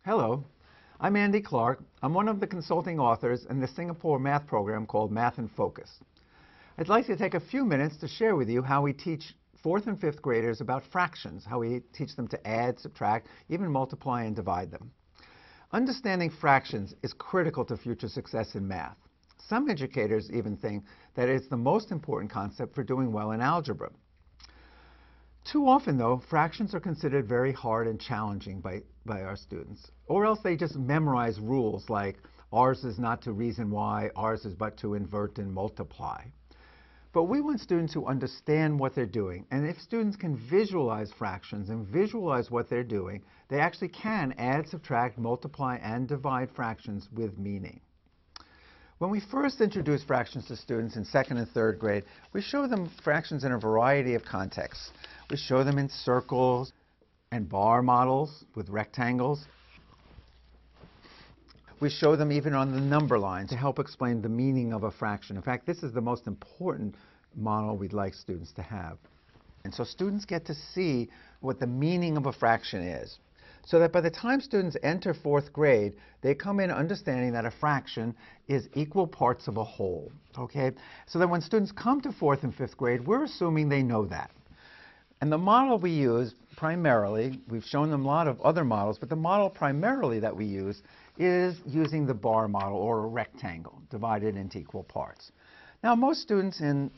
Hello, I'm Andy Clark. I'm one of the consulting authors in the Singapore math program called Math in Focus. I'd like to take a few minutes to share with you how we teach 4th and 5th graders about fractions, how we teach them to add, subtract, even multiply and divide them. Understanding fractions is critical to future success in math. Some educators even think that it's the most important concept for doing well in algebra. Too often, though, fractions are considered very hard and challenging by our students, or else they just memorize rules like ours is not to reason why, ours is but to invert and multiply. But we want students who understand what they're doing, and if students can visualize fractions and visualize what they're doing, they actually can add, subtract, multiply, and divide fractions with meaning. When we first introduce fractions to students in 2nd and 3rd grade, we show them fractions in a variety of contexts. We show them in circles and bar models with rectangles. We show them even on the number line to help explain the meaning of a fraction. In fact, this is the most important model we'd like students to have. And so students get to see what the meaning of a fraction is, so that by the time students enter 4th grade, they come in understanding that a fraction is equal parts of a whole, okay? So that when students come to 4th and 5th grade, we're assuming they know that. And the model we use primarily, we've shown them a lot of other models, but the model primarily that we use is using the bar model, or a rectangle, divided into equal parts. Now, most students in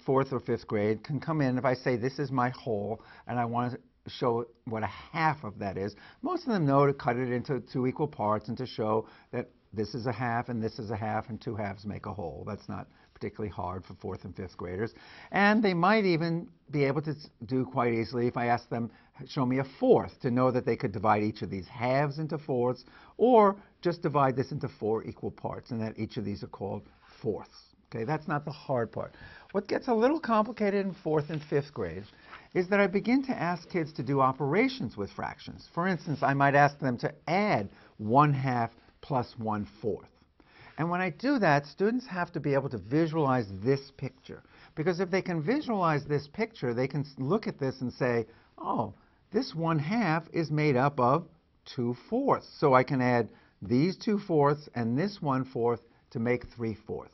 4th or 5th grade can come in, if I say this is my whole, and I want to show what a half of that is, most of them know to cut it into 2 equal parts and to show that this is a half and this is a half and 2 halves make a whole. That's not particularly hard for 4th and 5th graders. And they might even be able to do quite easily if I ask them, show me a fourth, to know that they could divide each of these halves into fourths, or just divide this into 4 equal parts, and that each of these are called fourths. Okay, that's not the hard part. What gets a little complicated in 4th and 5th grade is that I begin to ask kids to do operations with fractions. For instance, I might ask them to add 1/2 plus 1/4. And when I do that, students have to be able to visualize this picture. Because if they can visualize this picture, they can look at this and say, oh, this 1/2 is made up of 2/4. So I can add these 2/4 and this 1/4 to make 3/4.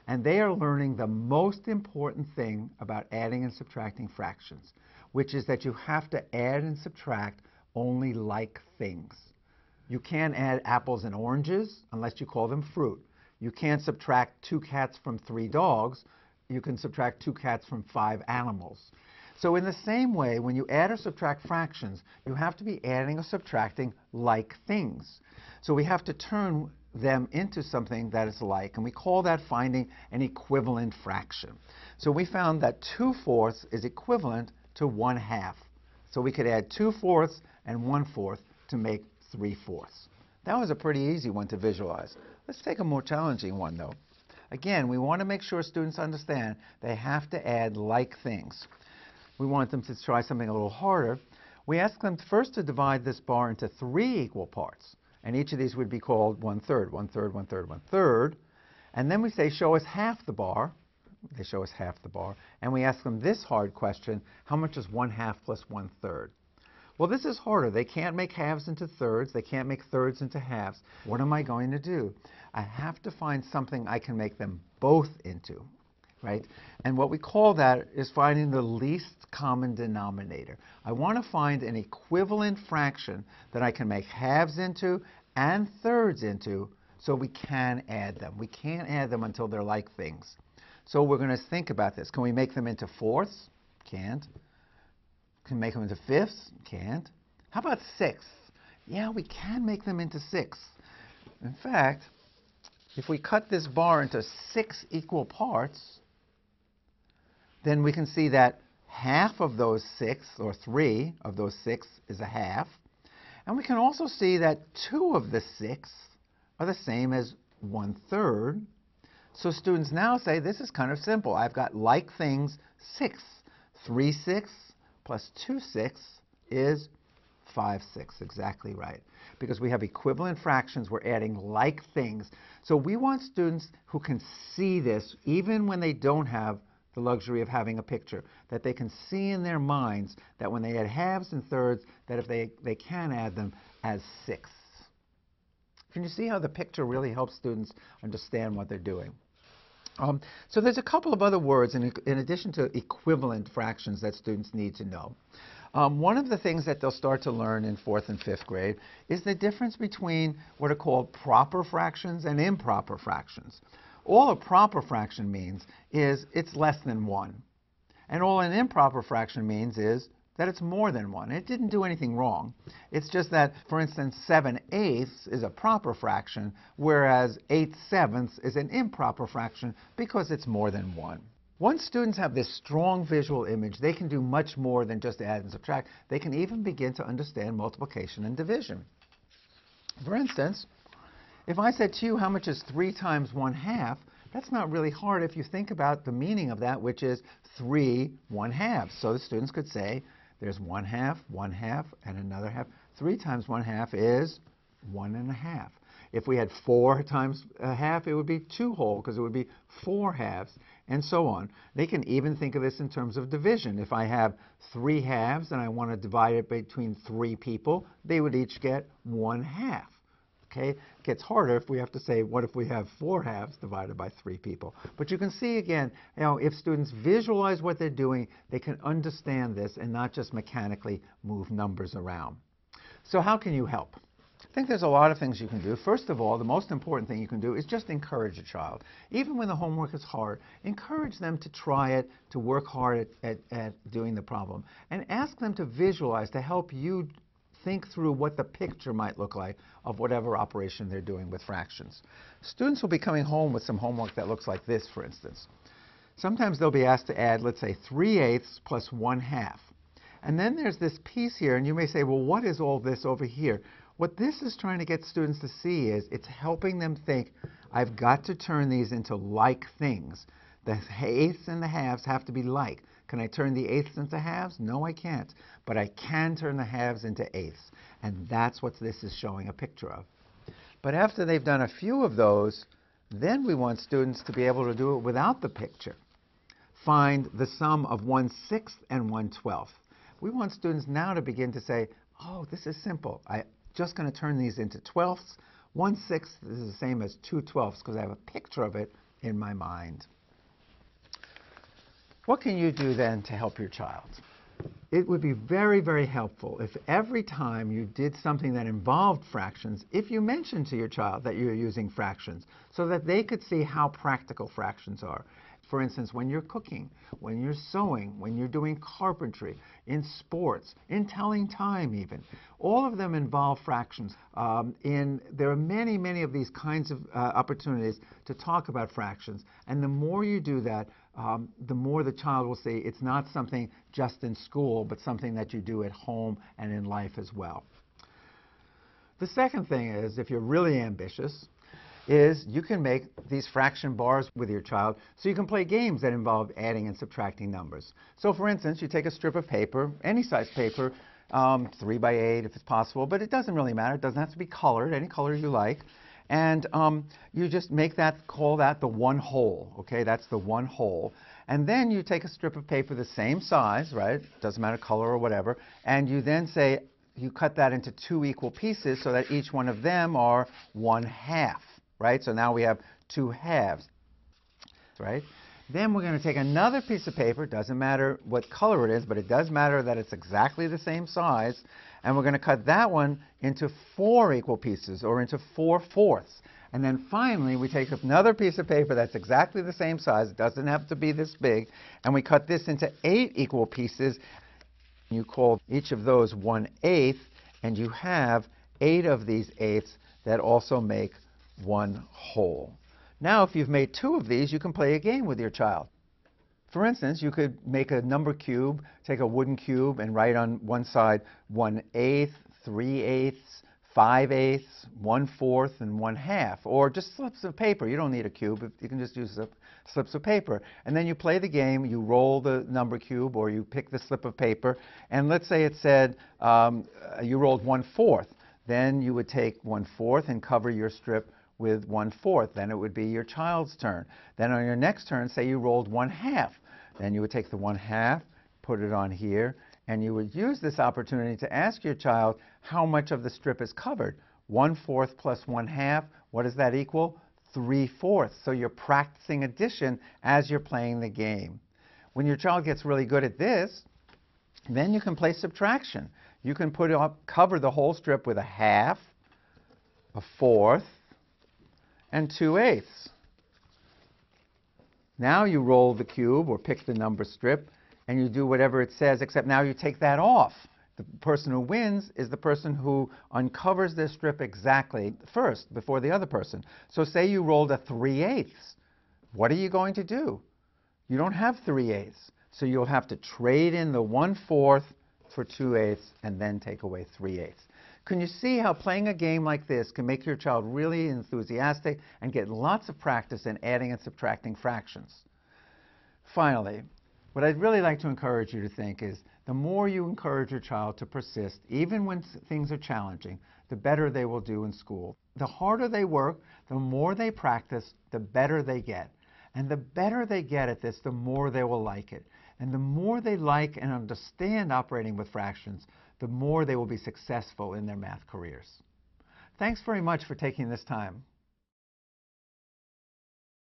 And they are learning the most important thing about adding and subtracting fractions, which is that you have to add and subtract only like things. You can't add apples and oranges unless you call them fruit. You can't subtract 2 cats from 3 dogs. You can subtract 2 cats from 5 animals. So in the same way, when you add or subtract fractions, you have to be adding or subtracting like things. So we have to turn them into something that is like, and we call that finding an equivalent fraction. So we found that 2/4 is equivalent to 1/2. So we could add 2/4 and 1/4 to make 3/4. That was a pretty easy one to visualize. Let's take a more challenging one, though. Again, we want to make sure students understand they have to add like things. We want them to try something a little harder. We ask them first to divide this bar into 3 equal parts. And each of these would be called 1/3, 1/3, 1/3, 1/3. And then we say, show us half the bar. They show us half the bar. And we ask them this hard question, how much is 1/2 plus 1/3? Well, this is harder. They can't make halves into thirds. They can't make thirds into halves. What am I going to do? I have to find something I can make them both into, right? And what we call that is finding the least common denominator. I want to find an equivalent fraction that I can make halves into and thirds into, so we can add them. We can't add them until they're like things. So we're going to think about this. Can we make them into fourths? Can't. Can we make them into fifths? Can't. How about sixths? Yeah, we can make them into sixths. In fact, if we cut this bar into 6 equal parts, then we can see that half of those 6, or 3 of those 6, is a half. And we can also see that 2 of the 6 are the same as 1/3. So students now say, this is kind of simple. I've got like things 6. 3/6 plus 2/6 is 5/6, exactly right. Because we have equivalent fractions, we're adding like things. So we want students who can see this, even when they don't have the luxury of having a picture, that they can see in their minds that when they add halves and thirds, that if they can add them as sixths. Can you see how the picture really helps students understand what they're doing? So there's a couple of other words in addition to equivalent fractions that students need to know. One of the things that they'll start to learn in 4th and 5th grade is the difference between what are called proper fractions and improper fractions. All a proper fraction means is it's less than 1. And all an improper fraction means is that it's more than 1. It didn't do anything wrong. It's just that, for instance, 7/8 is a proper fraction, whereas 8/7 is an improper fraction because it's more than 1. Once students have this strong visual image, they can do much more than just add and subtract. They can even begin to understand multiplication and division. For instance, if I said to you how much is 3 times 1/2, that's not really hard if you think about the meaning of that, which is 3 1/2. So the students could say, there's 1/2, 1/2, and another half. 3 times 1/2 is 1 1/2. If we had 4 times a half, it would be 2 whole, because it would be 4 halves, and so on. They can even think of this in terms of division. If I have 3 halves and I want to divide it between 3 people, they would each get 1/2. Okay? It gets harder if we have to say, what if we have 4 halves divided by 3 people? But you can see again, if students visualize what they're doing, they can understand this and not just mechanically move numbers around. So how can you help? I think there's a lot of things you can do. First of all, the most important thing you can do is just encourage a child. Even when the homework is hard, encourage them to try it, to work hard at doing the problem. And ask them to visualize, to help you think through what the picture might look like of whatever operation they're doing with fractions. Students will be coming home with some homework that looks like this, for instance. Sometimes they'll be asked to add, let's say, 3/8 plus 1/2. And then there's this piece here, and you may say, well, what is all this over here? What this is trying to get students to see is it's helping them think, I've got to turn these into like things. The eighths and the halves have to be like. Can I turn the eighths into halves? No, I can't. But I can turn the halves into eighths. And that's what this is showing a picture of. But after they've done a few of those, then we want students to be able to do it without the picture. Find the sum of 1/6 and 1/12. We want students now to begin to say, oh, this is simple. I'm just going to turn these into 12ths. 1/6 is the same as 2/12 because I have a picture of it in my mind. What can you do then to help your child? It would be very, very helpful if every time you did something that involved fractions, if you mentioned to your child that you're using fractions so that they could see how practical fractions are. For instance, when you're cooking, when you're sewing, when you're doing carpentry, in sports, in telling time even. All of them involve fractions. There are many, many of these kinds of opportunities to talk about fractions. And the more you do that, the more the child will see it's not something just in school, but something that you do at home and in life as well. The second thing is, if you're really ambitious, is you can make these fraction bars with your child so you can play games that involve adding and subtracting numbers. So for instance, you take a strip of paper, any size paper, 3 by 8 if it's possible, but it doesn't really matter. It doesn't have to be colored, any color you like. And you just make that, call that the one hole, okay? That's the one hole. And then you take a strip of paper the same size, right? Doesn't matter color or whatever. And you then say, you cut that into 2 equal pieces so that each one of them are 1/2. Right? So now we have 2 halves, right? Then we're going to take another piece of paper, doesn't matter what color it is, but it does matter that it's exactly the same size, and we're going to cut that one into 4 equal pieces, or into 4/4. And then finally, we take another piece of paper that's exactly the same size, it doesn't have to be this big, and we cut this into 8 equal pieces. You call each of those 1/8, and you have 8 of these eighths that also make 1 whole. Now, if you've made 2 of these, you can play a game with your child. For instance, you could make a number cube, take a wooden cube, and write on one side 1/8, 3/8, 5/8, 1/4, and 1/2, or just slips of paper. You don't need a cube. You can just use slips of paper. And then you play the game. You roll the number cube, or you pick the slip of paper, and let's say it said you rolled 1/4. Then you would take 1/4 and cover your strip with 1/4. Then it would be your child's turn. Then on your next turn, say you rolled 1/2. Then you would take the 1/2, put it on here, and you would use this opportunity to ask your child how much of the strip is covered. 1/4 plus 1/2, what does that equal? 3/4. So you're practicing addition as you're playing the game. When your child gets really good at this, then you can play subtraction. You can cover the whole strip with 1/2, 1/4, and 2/8. Now you roll the cube or pick the number strip and you do whatever it says, except now you take that off. The person who wins is the person who uncovers their strip exactly first, before the other person. So say you rolled a 3/8. What are you going to do? You don't have 3/8. So you'll have to trade in the 1/4 for 2/8 and then take away 3/8. Can you see how playing a game like this can make your child really enthusiastic and get lots of practice in adding and subtracting fractions? Finally, what I'd really like to encourage you to think is the more you encourage your child to persist, even when things are challenging, the better they will do in school. The harder they work, the more they practice, the better they get. And the better they get at this, the more they will like it. And the more they like and understand operating with fractions, the more they will be successful in their math careers. Thanks very much for taking this time.